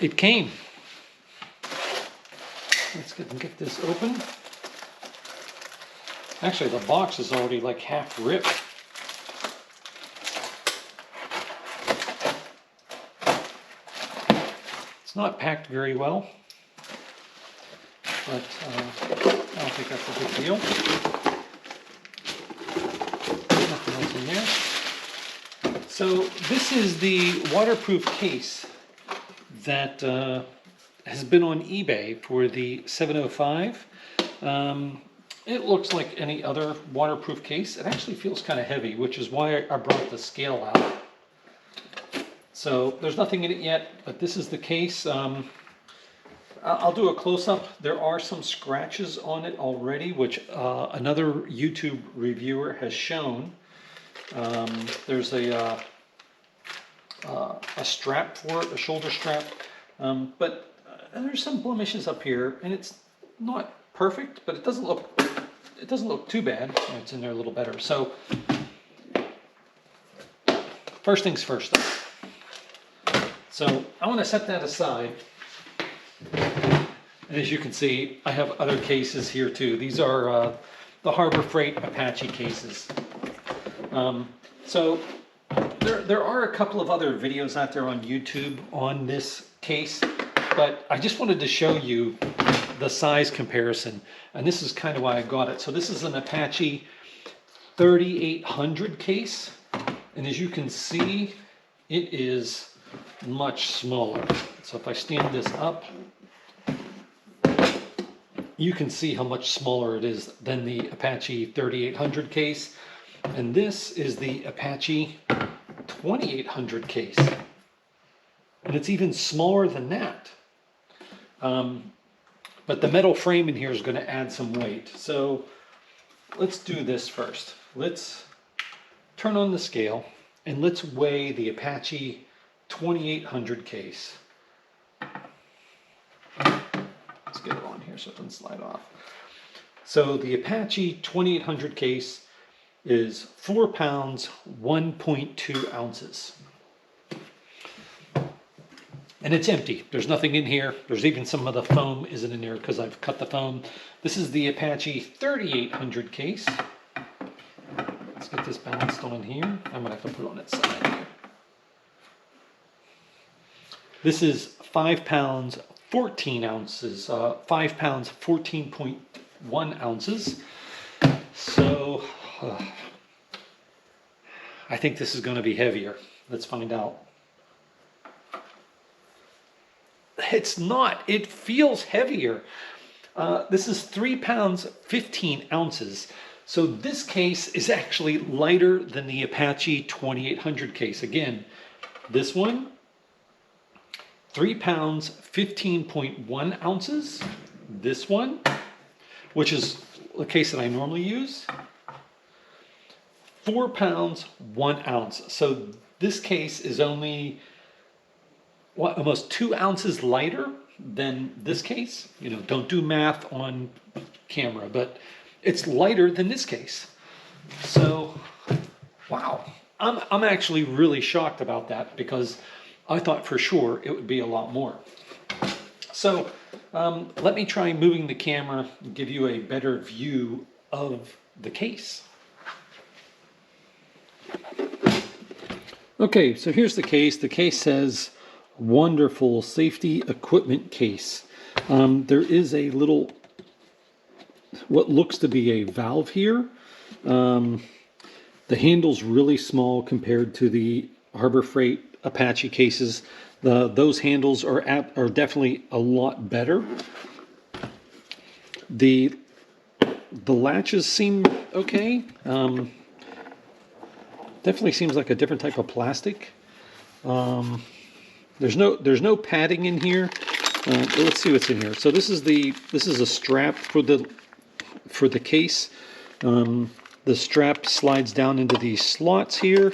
it came. Let's get this open. Actually, the box is already like half ripped. It's not packed very well, but I don't think that's a big deal. Nothing else in there. So this is the waterproof case that has been on eBay for the 705. It looks like any other waterproof case. It actually feels kind of heavy, which is why I brought the scale out. So there's nothing in it yet, but this is the case. I'll do a close-up. There are some scratches on it already, which another YouTube reviewer has shown. There's a strap for it, a shoulder strap, but there's some blemishes up here, and it's not perfect, but it doesn't look too bad. It's in there a little better. So first things first, though. So I want to set that aside. And as you can see, I have other cases here too. These are the Harbor Freight Apache cases. So there are a couple of other videos out there on YouTube on this case, but I just wanted to show you the size comparison. And this is kind of why I got it. So this is an Apache 3800 case. And as you can see, it is much smaller. So if I stand this up, you can see how much smaller it is than the Apache 3800 case. And this is the Apache 2800 case. And it's even smaller than that. But the metal frame in here is going to add some weight. So let's do this first. Let's turn on the scale and let's weigh the Apache 2800 case. Let's get it on here so it doesn't slide off. So the Apache 2800 case is 4 pounds, 1.2 ounces. And it's empty. There's nothing in here. There's even some of the foam isn't in there because I've cut the foam. This is the Apache 3800 case. Let's get this balanced on here. I'm going to have to put it on its side here. This is 5 pounds, 14 ounces. 5 pounds, 14.1 ounces. So I think this is going to be heavier. Let's find out. It's not. It feels heavier. This is 3 pounds, 15 ounces. So this case is actually lighter than the Apache 2800 case. Again, this one, 3 pounds, 15.1 ounces. This one, which is the case that I normally use, 4 pounds, 1 ounce. So this case is only almost 2 ounces lighter than this case. You know, don't do math on camera, but it's lighter than this case. So, wow. I'm actually really shocked about that because I thought for sure it would be a lot more. So, let me try moving the camera and give you a better view of the case. Okay, so here's the case. The case says wonderful safety equipment case. There is a little, what looks to be a valve here. The handle's really small compared to the Harbor Freight Apache cases. Those handles are definitely a lot better. The latches seem okay. Definitely seems like a different type of plastic. There's no padding in here. Let's see what's in here. So this is a strap for the case. The strap slides down into these slots here,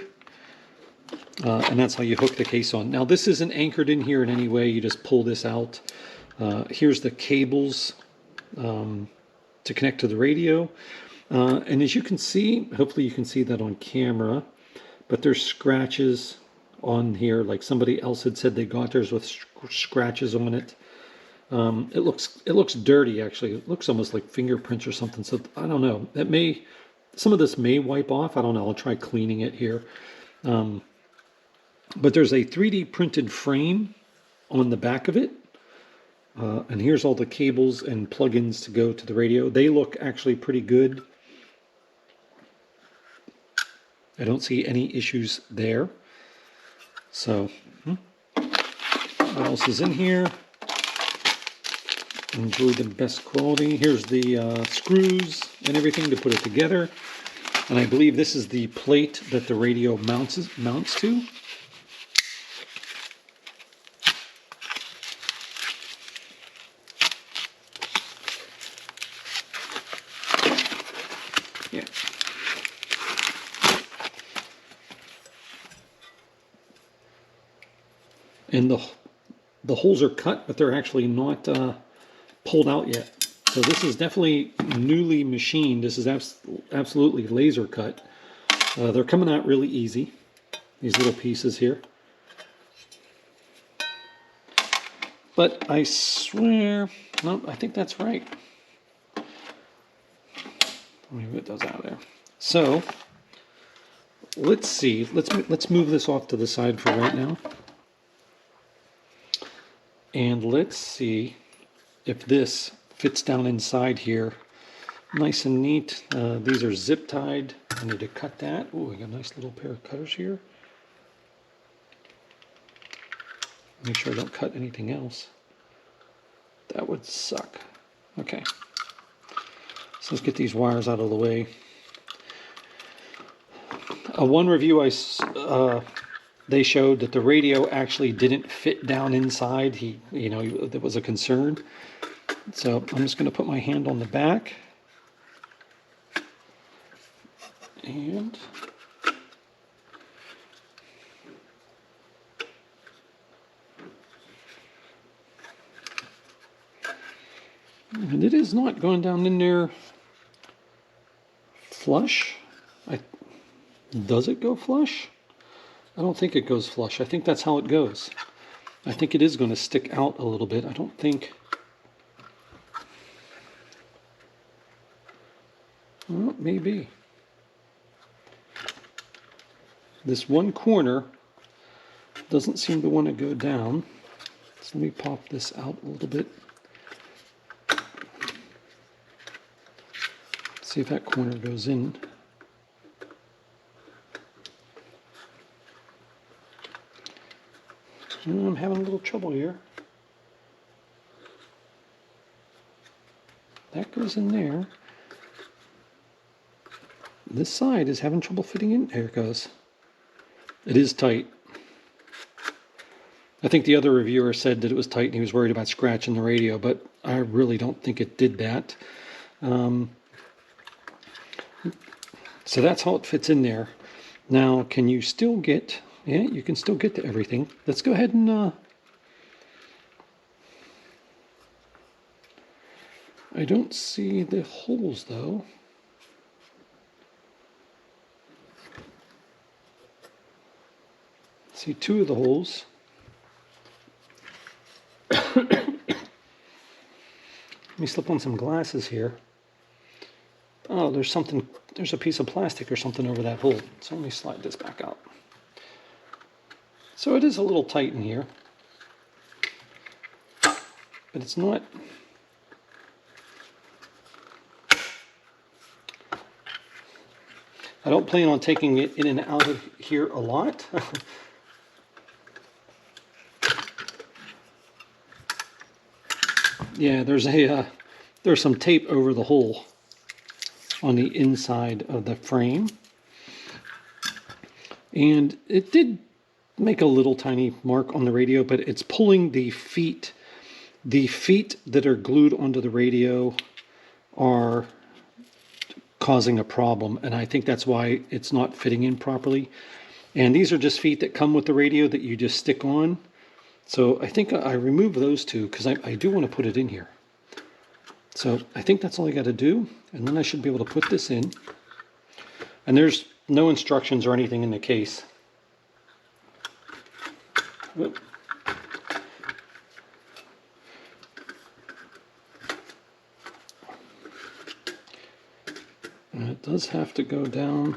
and that's how you hook the case on. Now this isn't anchored in here in any way. You just pull this out. Here's the cables to connect to the radio. And as you can see, hopefully you can see that on camera, but there's scratches on here, like somebody else had said they got theirs with scratches on it. It looks dirty actually. It looks almost like fingerprints or something. So I don't know. Some of this may wipe off. I don't know. I'll try cleaning it here. But there's a 3D printed frame on the back of it. And here's all the cables and plugins to go to the radio. They look actually pretty good. I don't see any issues there. So, what else is in here? Enjoy the best quality. Here's the screws and everything to put it together. And I believe this is the plate that the radio mounts to. Yeah. And the holes are cut, but they're actually not pulled out yet. So this is definitely newly machined. This is absolutely laser cut. They're coming out really easy, these little pieces here. But I swear, no, I think that's right. Let me get those out of there. So let's see. Let's move this off to the side for right now. And let's see if this fits down inside here nice and neat. These are zip tied. I need to cut that. Oh, we got a nice little pair of cutters here. Make sure I don't cut anything else. That would suck. Okay. So let's get these wires out of the way. One review they showed that the radio actually didn't fit down inside. There was a concern. So I'm just going to put my hand on the back. And it is not going down in there flush. Does it go flush? I don't think it goes flush. I think that's how it goes. I think it is going to stick out a little bit. I don't think... Well, maybe. This one corner doesn't seem to want to go down. So let me pop this out a little bit. See if that corner goes in. I'm having a little trouble here. That goes in there. This side is having trouble fitting in. There it goes. It is tight. I think the other reviewer said that it was tight and he was worried about scratching the radio, but I really don't think it did that. So that's how it fits in there. Now, can you still get... Yeah, you can still get to everything. Let's go ahead and... I don't see the holes, though. See two of the holes. Let me slip on some glasses here. Oh, there's a piece of plastic or something over that hole. So let me slide this back out. So it is a little tight in here, but it's not... I don't plan on taking it in and out of here a lot. Yeah, there's some tape over the hole on the inside of the frame. And it did make a little tiny mark on the radio, but it's pulling the feet. The feet that are glued onto the radio are causing a problem, and I think that's why it's not fitting in properly. And these are just feet that come with the radio that you just stick on. So I think I removed those two because I do want to put it in here. So I think that's all I got to do, and then I should be able to put this in. And there's no instructions or anything in the case. Whoop. And it does have to go down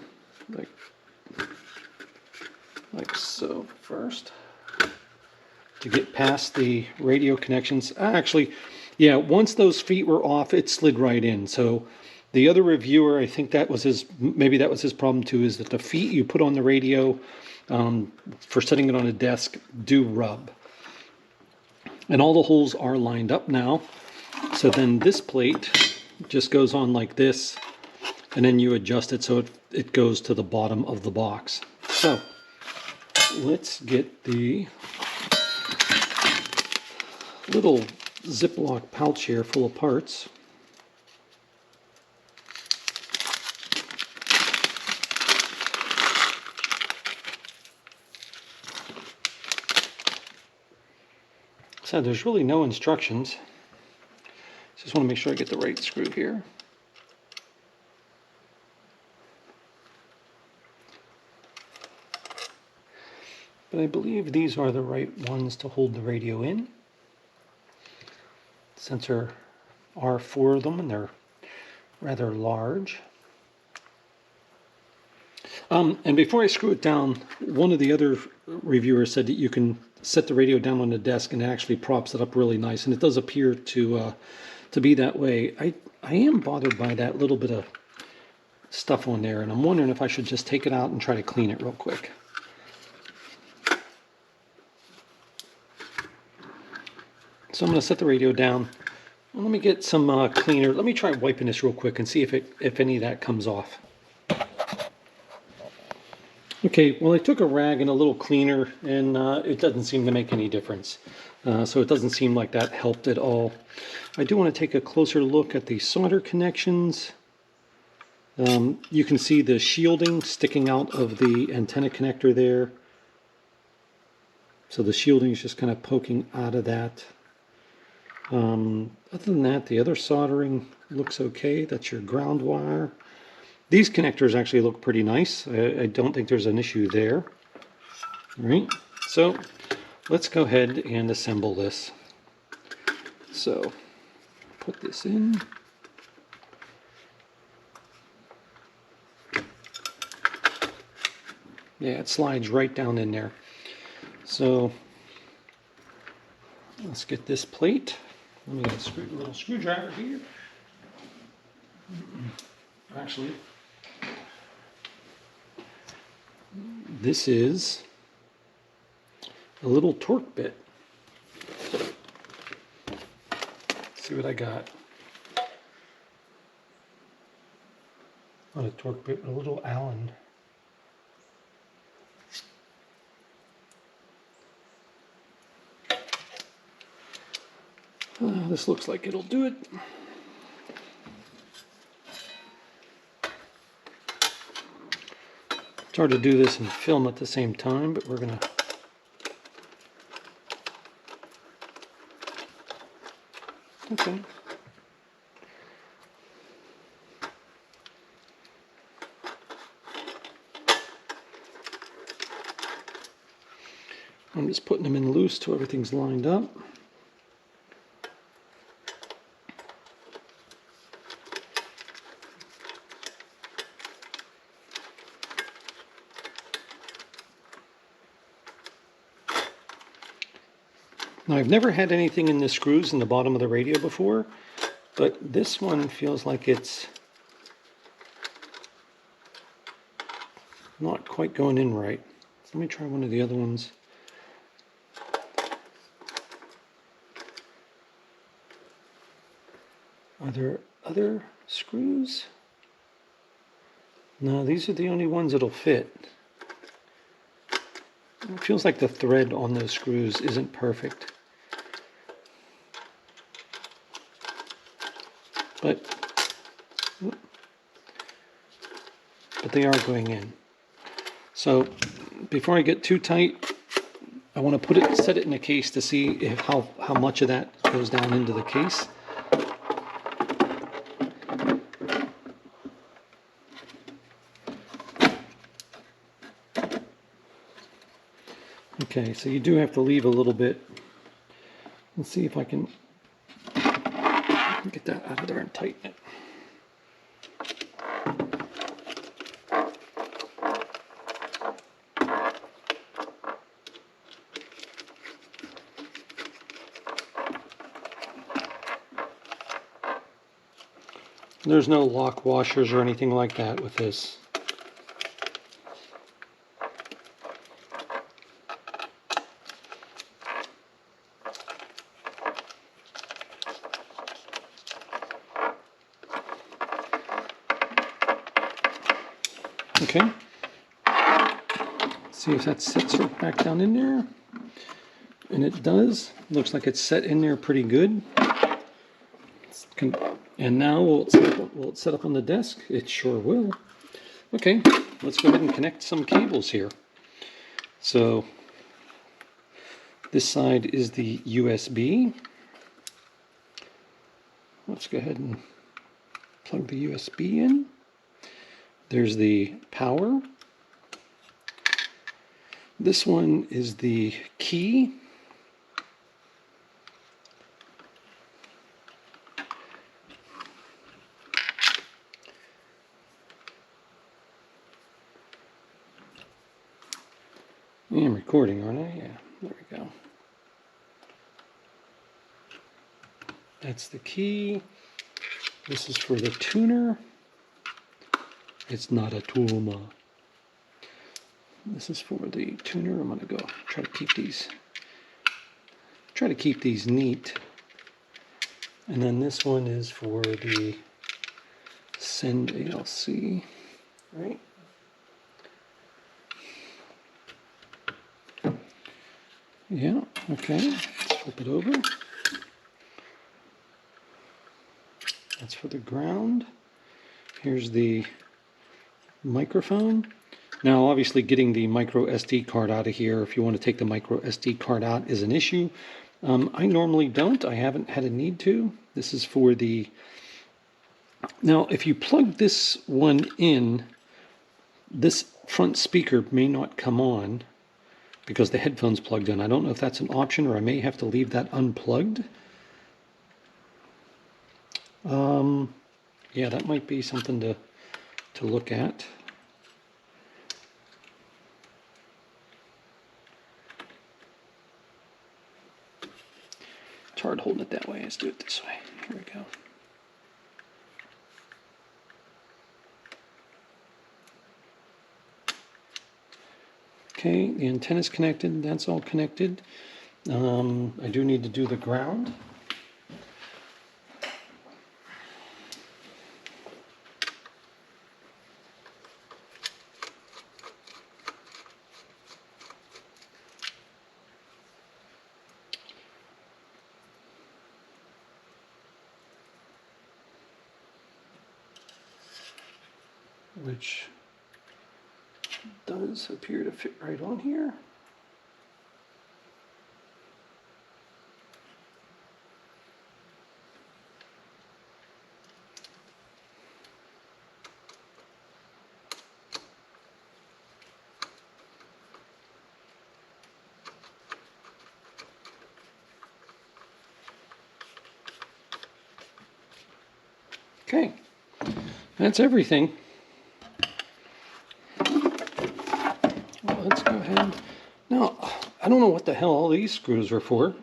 like so first to get past the radio connections. Actually, yeah, once those feet were off, it slid right in. So the other reviewer, I think maybe that was his problem too, is that the feet you put on the radio for setting it on a desk do rub. And all the holes are lined up now. So then this plate just goes on like this, and then you adjust it so it goes to the bottom of the box. So let's get the little Ziploc pouch here full of parts. So there's really no instructions. Just want to make sure I get the right screw here. But I believe these are the right ones to hold the radio in. Since there are 4 of them and they're rather large. And before I screw it down, one of the other reviewers said that you can set the radio down on the desk and it actually props it up really nice, and it does appear to be that way. I am bothered by that little bit of stuff on there, and I'm wondering if I should just take it out and try to clean it real quick. So I'm going to set the radio down. Let me get some cleaner. Let me try wiping this real quick and see if any of that comes off. Okay, well I took a rag and a little cleaner, and it doesn't seem to make any difference. So it doesn't seem like that helped at all. I do want to take a closer look at the solder connections. You can see the shielding sticking out of the antenna connector there. So the shielding is just kind of poking out of that. Other than that, the other soldering looks okay. That's your ground wire. These connectors actually look pretty nice. I don't think there's an issue there. All right, so let's go ahead and assemble this. So put this in. Yeah, it slides right down in there. So let's get this plate. Let me get a little screwdriver here. Actually, this is a little torque bit. Let's see what I got. Not a torque bit, but a little Allen. This looks like it'll do it. It's hard to do this and film at the same time, but we're gonna. Okay. I'm just putting them in loose till everything's lined up. Now, I've never had anything in the screws in the bottom of the radio before, but this one feels like it's not quite going in right. Let me try one of the other ones. Are there other screws? No, these are the only ones that'll fit. It feels like the thread on those screws isn't perfect. But they are going in. So before I get too tight, I want to set it in a case to see how much of that goes down into the case. Okay, so you do have to leave a little bit. Let's see if I can get that out of there and tighten it. There's no lock washers or anything like that with this. Okay. See if that sits right back down in there. And it does. Looks like it's set in there pretty good. And now will it set up on the desk? It sure will. Okay, let's go ahead and connect some cables here. So this side is the USB. Let's go ahead and plug the USB in. There's the power. This one is the key. I'm recording, aren't I? Yeah, there we go. That's the key. This is for the tuner. It's not a tuner. This is for the tuner. I'm going to go try to keep these neat. And then this one is for the send ALC, right? Yeah, okay. Let's flip it over. That's for the ground. Here's the microphone. Now, obviously, getting the micro SD card out of here, if you want to take the micro SD card out, is an issue. I normally don't. I haven't had a need to. This is for the... Now, if you plug this one in, this front speaker may not come on because the headphone's plugged in. I don't know if that's an option, or I may have to leave that unplugged. Yeah, that might be something to look at. It's hard holding it that way. Let's do it this way. Here we go. Okay, the antenna's connected. That's all connected. I do need to do the ground. Which does appear to fit right on here. Okay, that's everything. Let's go ahead. Now, I don't know what the hell all these screws are for.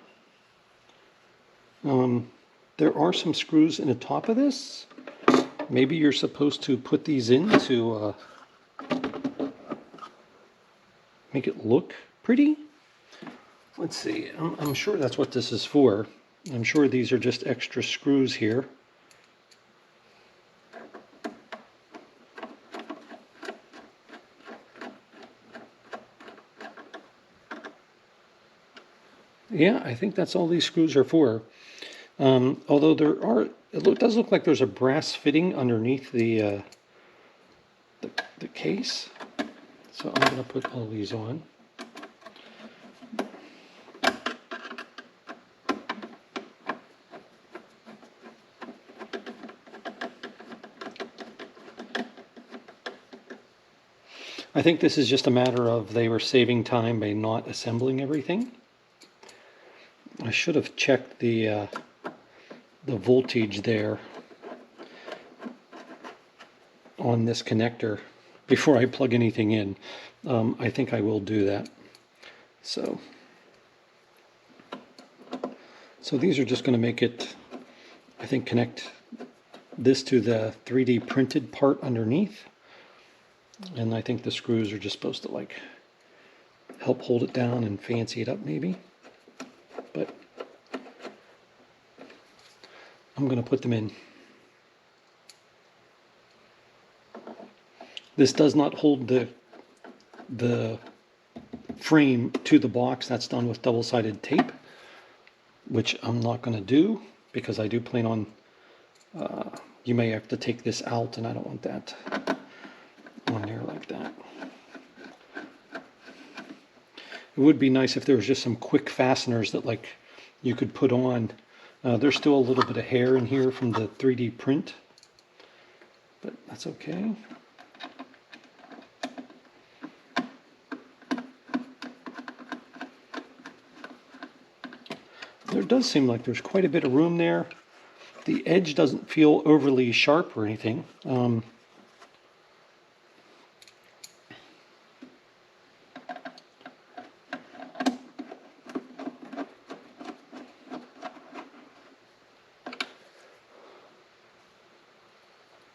There are some screws in the top of this. Maybe you're supposed to put these in to make it look pretty. Let's see. I'm sure that's what this is for. I'm sure these are just extra screws here. Yeah, I think that's all these screws are for. Although it does look like there's a brass fitting underneath the case. So I'm going to put all these on. I think this is just a matter of they were saving time by not assembling everything. I should have checked the voltage there on this connector before I plug anything in. I think I will do that. So these are just going to make it, I think, connect this to the 3D printed part underneath. And I think the screws are just supposed to like help hold it down and fancy it up maybe. But I'm going to put them in. This does not hold the frame to the box. That's done with double-sided tape, which I'm not going to do because I do plan on, you may have to take this out, and I don't want that on there like that. It would be nice if there was just some quick fasteners that like you could put on. There's still a little bit of hair in here from the 3D print, but that's okay. There does seem like there's quite a bit of room there. The edge doesn't feel overly sharp or anything.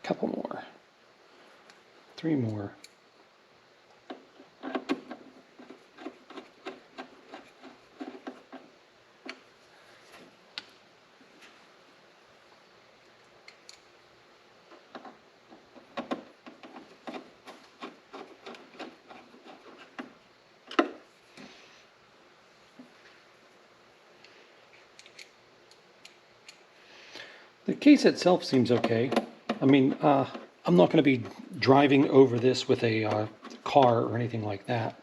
Couple more. 3 more. The case itself seems okay. I mean, I'm not going to be driving over this with a car or anything like that,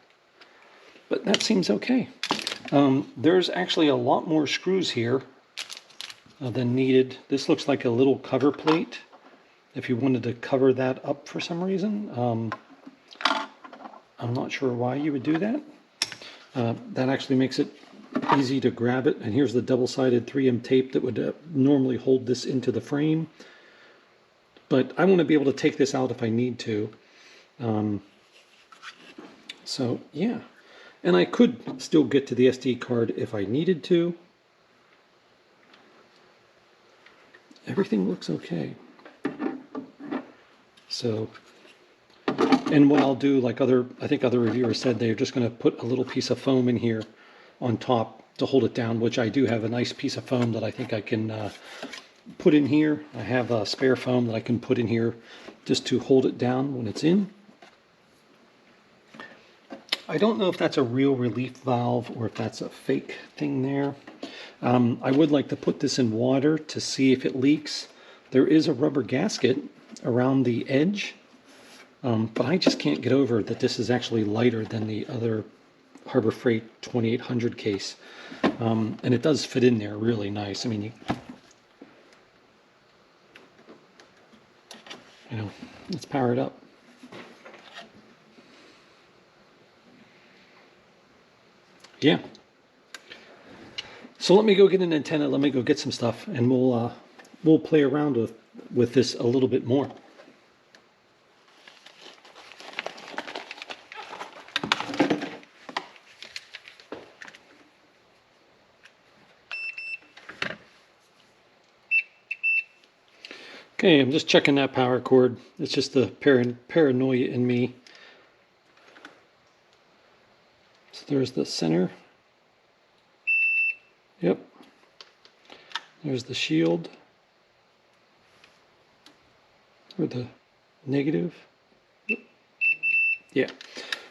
but that seems okay. There's actually a lot more screws here than needed. This looks like a little cover plate if you wanted to cover that up for some reason. I'm not sure why you would do that. That actually makes it easy to grab it. And here's the double-sided 3M tape that would normally hold this into the frame. But I want to be able to take this out if I need to. So yeah, and I could still get to the SD card if I needed to. Everything looks okay. So, and what I'll do, like I think other reviewers said, they're just going to put a little piece of foam in here on top to hold it down, which I do have a nice piece of foam that I think I can put in here. I have a spare foam that I can put in here just to hold it down when it's in. I don't know if that's a real relief valve or if that's a fake thing there. I would like to put this in water to see if it leaks. There is a rubber gasket around the edge, but I just can't get over that this is actually lighter than the other Harbor Freight 2800 case. And it does fit in there really nice. I mean, you know, let's power it up. Yeah. So let me go get an antenna, let me go get some stuff, and we'll play around with this a little bit more. Okay, I'm just checking that power cord. It's just the paranoia in me. So there's the center. Yep. There's the shield. Or the negative. Yep. Yeah.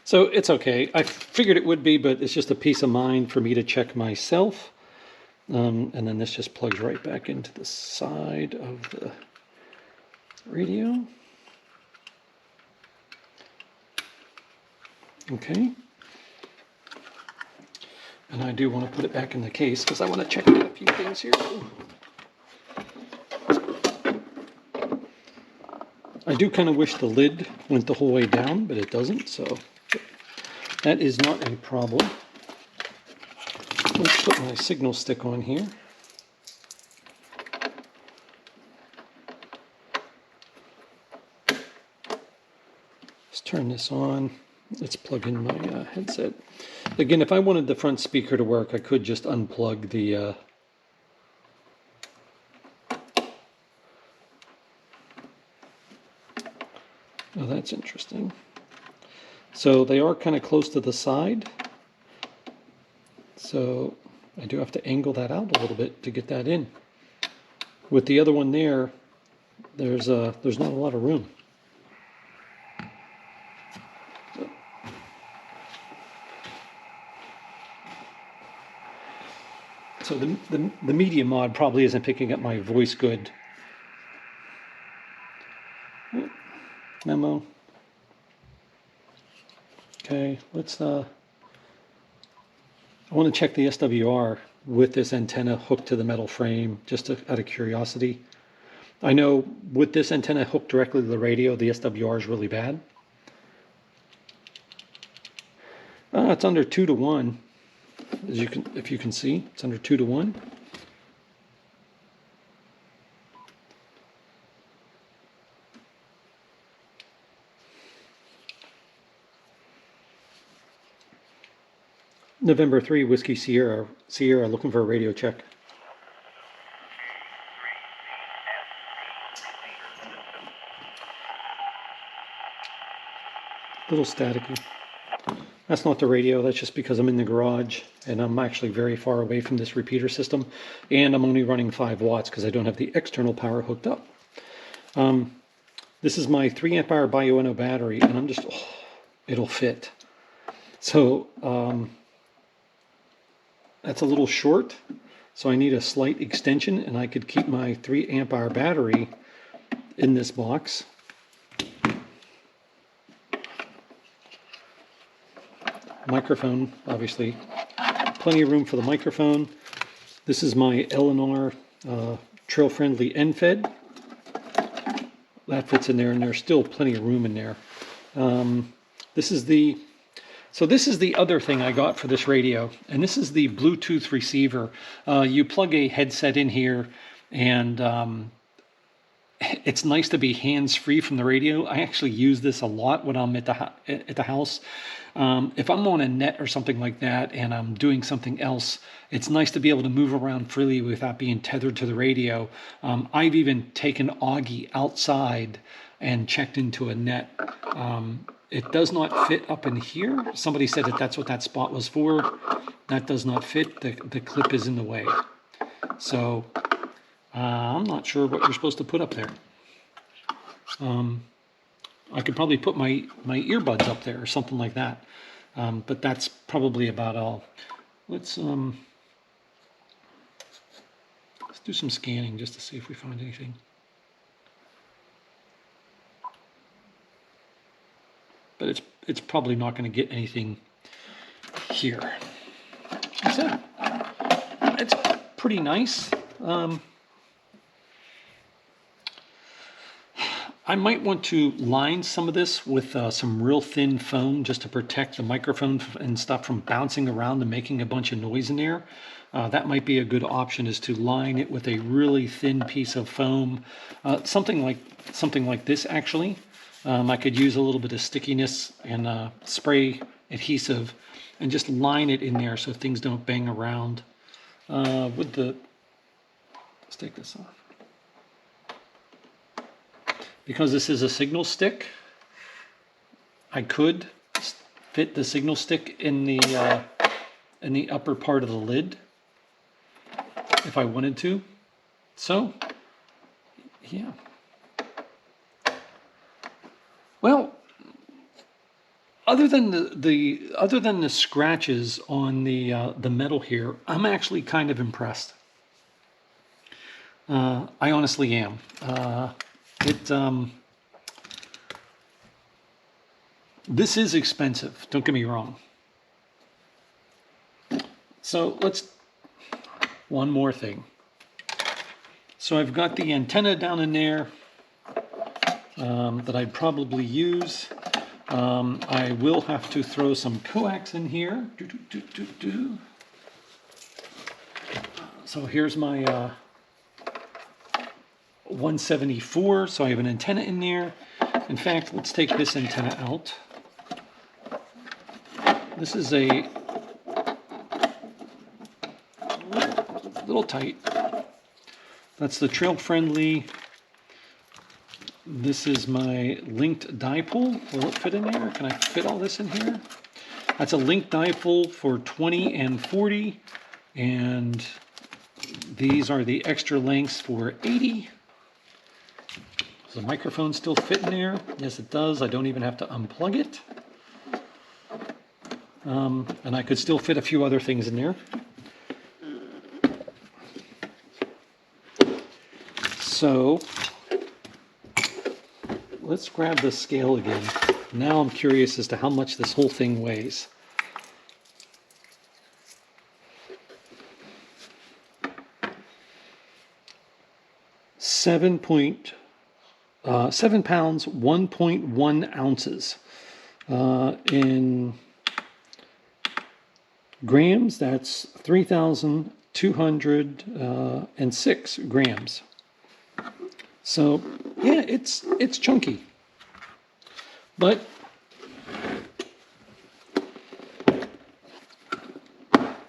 So it's okay. I figured it would be, but it's just a peace of mind for me to check myself. And then this just plugs right back into the side of the radio. Okay. And I do want to put it back in the case because I want to check out a few things here. I do kind of wish the lid went the whole way down, but it doesn't, so that is not a problem. Let's put my signal stick on here. Let's turn this on. Let's plug in my headset. Again, if I wanted the front speaker to work, I could just unplug the oh, that's interesting. So they are kind of close to the side. So I do have to angle that out a little bit to get that in. With the other one there, there's not a lot of room. So the media mod probably isn't picking up my voice good. Memo. Okay, let's I want to check the SWR with this antenna hooked to the metal frame, just out of curiosity. I know with this antenna hooked directly to the radio, the SWR is really bad. It's under 2 to 1. As you can, if you can see, it's under 2 to 1. November 3, Whiskey Sierra, looking for a radio check. Little staticky. That's not the radio, that's just because I'm in the garage and I'm actually very far away from this repeater system, and I'm only running 5 watts because I don't have the external power hooked up. This is my 3 amp hour Bioenno battery, and I'm just, it'll fit. So that's a little short, so I need a slight extension, and I could keep my 3 amp hour battery in this box. Microphone, obviously, plenty of room for the microphone. This is my L&R trail-friendly NFED. That fits in there, and there's still plenty of room in there. This is the other thing I got for this radio, and this is the Bluetooth receiver. You plug a headset in here, and it's nice to be hands-free from the radio. I actually use this a lot when I'm at the house. If I'm on a net or something like that and I'm doing something else, it's nice to be able to move around freely without being tethered to the radio. I've even taken Augie outside and checked into a net. It does not fit up in here. Somebody said that that's what that spot was for. That does not fit. The clip is in the way. So I'm not sure what you're supposed to put up there. I could probably put my earbuds up there or something like that. But that's probably about all. Let's do some scanning just to see if we find anything. But it's probably not going to get anything here. So it's pretty nice. I might want to line some of this with some real thin foam just to protect the microphone and stuff from bouncing around and making a bunch of noise in there. That might be a good option, is to line it with a really thin piece of foam, something like this actually. I could use a little bit of stickiness and spray adhesive and just line it in there so things don't bang around. Let's take this off. Because this is a signal stick, I could fit the signal stick in the upper part of the lid if I wanted to. So, yeah. Well, other than the scratches on the metal here, I'm actually kind of impressed. I honestly am. This is expensive, don't get me wrong. So one more thing. So I've got the antenna down in there. that I'd probably use. I will have to throw some coax in here. So here's my 174, so I have an antenna in there. In fact, let's take this antenna out. This is a little tight. That's the trail friendly. This is my linked dipole. Will it fit in there? Can I fit all this in here? That's a linked dipole for 20 and 40. And these are the extra lengths for 80. Does the microphone still fit in there? Yes, it does. I don't even have to unplug it. And I could still fit a few other things in there. So let's grab the scale again. Now I'm curious as to how much this whole thing weighs. Seven pounds, 1.1 ounces. In grams, that's 3,206 grams. So yeah, it's chunky, but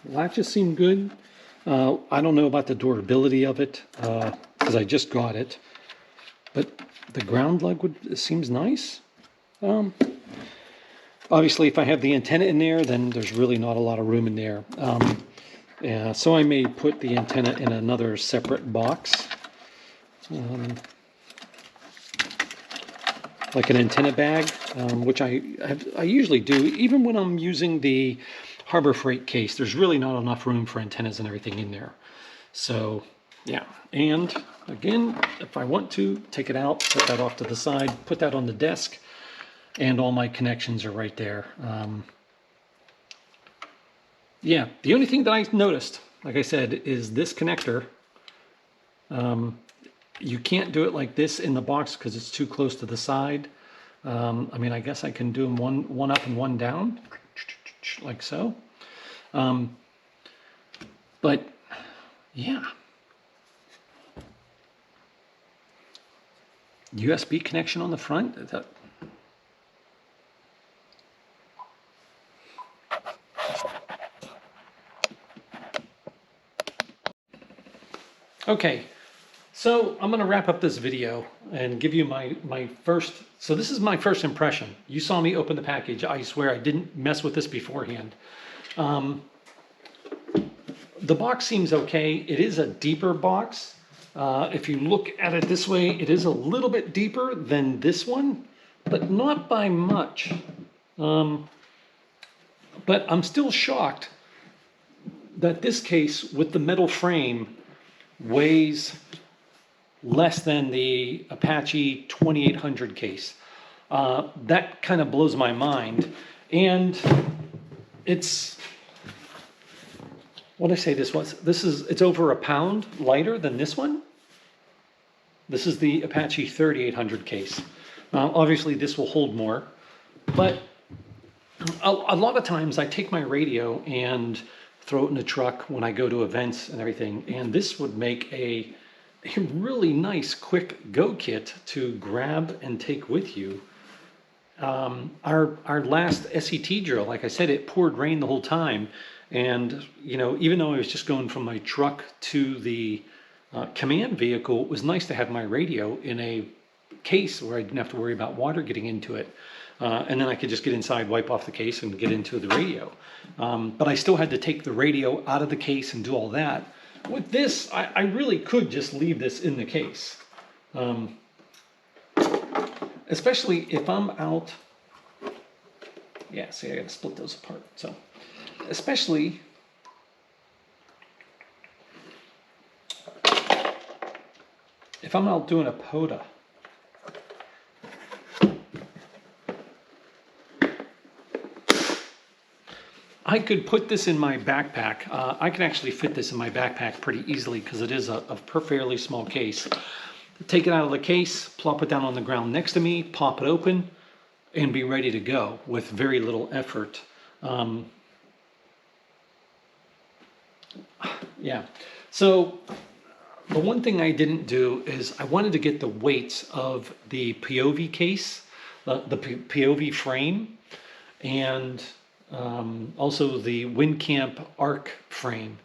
latches seem good. I don't know about the durability of it because I just got it, but the ground lug seems nice. Obviously, if I have the antenna in there, then there's really not a lot of room in there. Yeah, so I may put the antenna in another separate box. Like an antenna bag, which I usually do, even when I'm using the Harbor Freight case. There's really not enough room for antennas and everything in there. So, yeah. And again, if I want to, take it out, set that off to the side, put that on the desk, and all my connections are right there. Yeah, the only thing that I noticed, like I said, is this connector. You can't do it like this in the box because it's too close to the side. I mean, I guess I can do them one up and one down, like so. But yeah. USB connection on the front. Okay. So I'm going to wrap up this video and give you my first, so this is my first impression. You saw me open the package. I swear I didn't mess with this beforehand. The box seems okay. It is a deeper box. If you look at it this way, it is a little bit deeper than this one, but not by much. But I'm still shocked that this case with the metal frame weighs less than the Apache 2800 case. That kind of blows my mind. And it's, what did I say this was? It's over a pound lighter than this one. This is the Apache 3800 case. Obviously this will hold more, but a lot of times I take my radio and throw it in the truck when I go to events and everything, and this would make a really nice quick go kit to grab and take with you. Our last SET drill, like I said, it poured rain the whole time, and you know, even though I was just going from my truck to the command vehicle, it was nice to have my radio in a case where I didn't have to worry about water getting into it. And then I could just get inside, wipe off the case, and get into the radio. But I still had to take the radio out of the case and do all that. With this, I really could just leave this in the case. Especially if I'm out. Yeah, see, I gotta split those apart. So, especially if I'm out doing a POTA. I could put this in my backpack. I can actually fit this in my backpack pretty easily because it is a fairly small case. take it out of the case, plop it down on the ground next to me, pop it open, and be ready to go with very little effort. Yeah, so the one thing I didn't do is I wanted to get the weights of the POV case, the POV frame, and also the WinCamp arc frame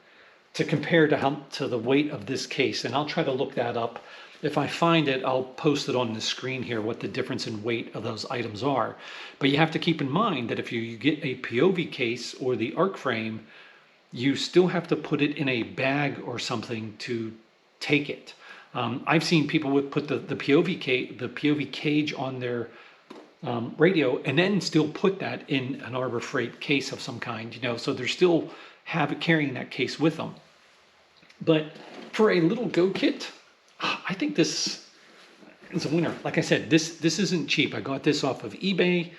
to compare to the weight of this case. And I'll try to look that up. If I find it, I'll post it on the screen here, what the difference in weight of those items are. But you have to keep in mind that if you get a POV case or the arc frame, you still have to put it in a bag or something to take it. I've seen people put the POV cage on their radio and then still put that in an Arbor Freight case of some kind, so they're still carrying that case with them. But for a little go kit, I think this is a winner. Like I said, this isn't cheap. I got this off of eBay.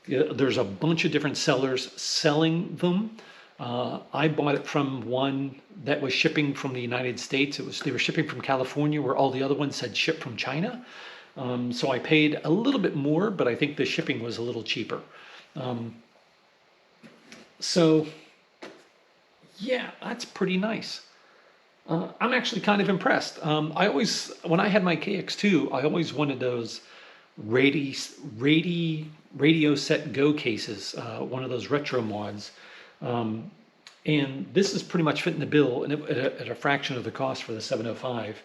There's a bunch of different sellers selling them. I bought it from one that was shipping from the United States. They were shipping from California, where all the other ones said ship from China. So I paid a little bit more, but I think the shipping was a little cheaper. So yeah, that's pretty nice. I'm actually kind of impressed. When I had my KX2, I always wanted those Radio Set Go cases, one of those retro mods. And this is pretty much fitting the bill at a fraction of the cost for the 705.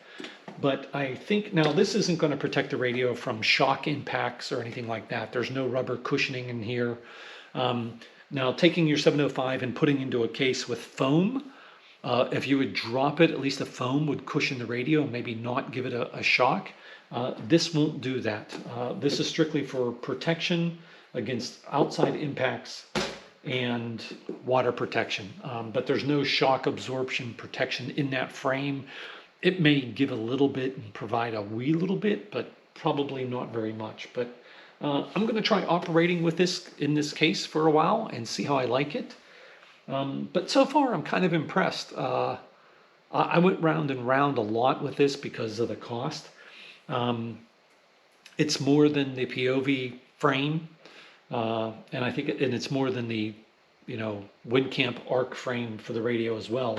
But I think now this isn't going to protect the radio from shock impacts or anything like that. There's no rubber cushioning in here. Now taking your 705 and putting into a case with foam, if you would drop it, at least the foam would cushion the radio and maybe not give it a shock. This won't do that. This is strictly for protection against outside impacts and water protection. But there's no shock absorption protection in that frame. It may give a little bit and provide a wee little bit, but probably not very much. But I'm going to try operating with this in this case for a while and see how I like it. But so far, I'm kind of impressed. I went round and round a lot with this because of the cost. It's more than the POV frame, and I think it's more than the WinCamp arc frame for the radio as well.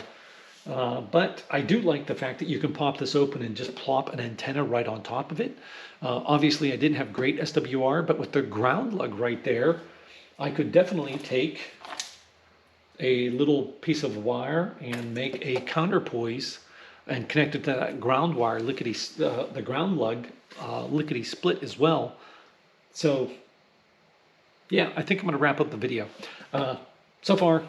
But I do like the fact that you can pop this open and just plop an antenna right on top of it. Obviously, I didn't have great SWR, but with the ground lug right there, I could definitely take a little piece of wire and make a counterpoise and connect it to that ground wire, the ground lug, lickety split as well. So yeah, I think I'm going to wrap up the video. So far,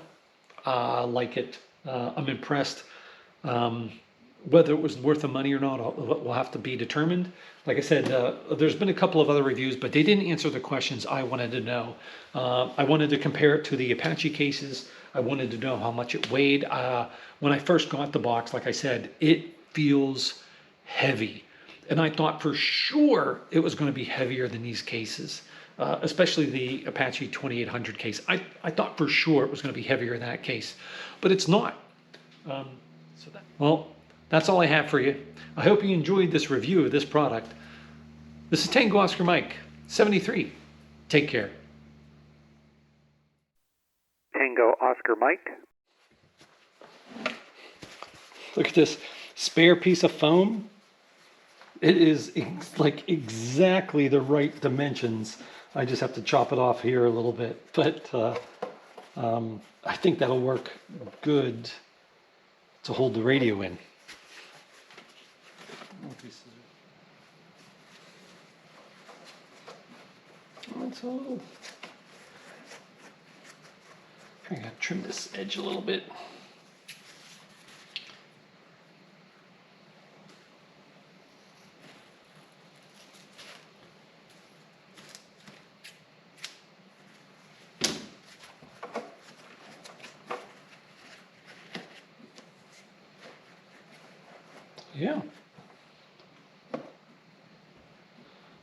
I like it. I'm impressed. Whether it was worth the money or not will have to be determined. Like I said, there's been a couple of other reviews, but they didn't answer the questions I wanted to know. I wanted to compare it to the Apache cases. I wanted to know how much it weighed. When I first got the box, like I said, it feels heavy. And I thought for sure it was going to be heavier than these cases, especially the Apache 2800 case. I thought for sure it was going to be heavier in that case, but it's not. Well, that's all I have for you. I hope you enjoyed this review of this product. This is Tango Oscar Mike, 73. Take care. Tango Oscar Mike. Look at this spare piece of foam. It is like exactly the right dimensions. I just have to chop it off here a little bit, but I think that'll work good to hold the radio in. So I gotta trim this edge a little bit. Yeah.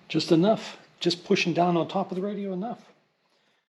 Just enough. Just pushing down on top of the radio enough.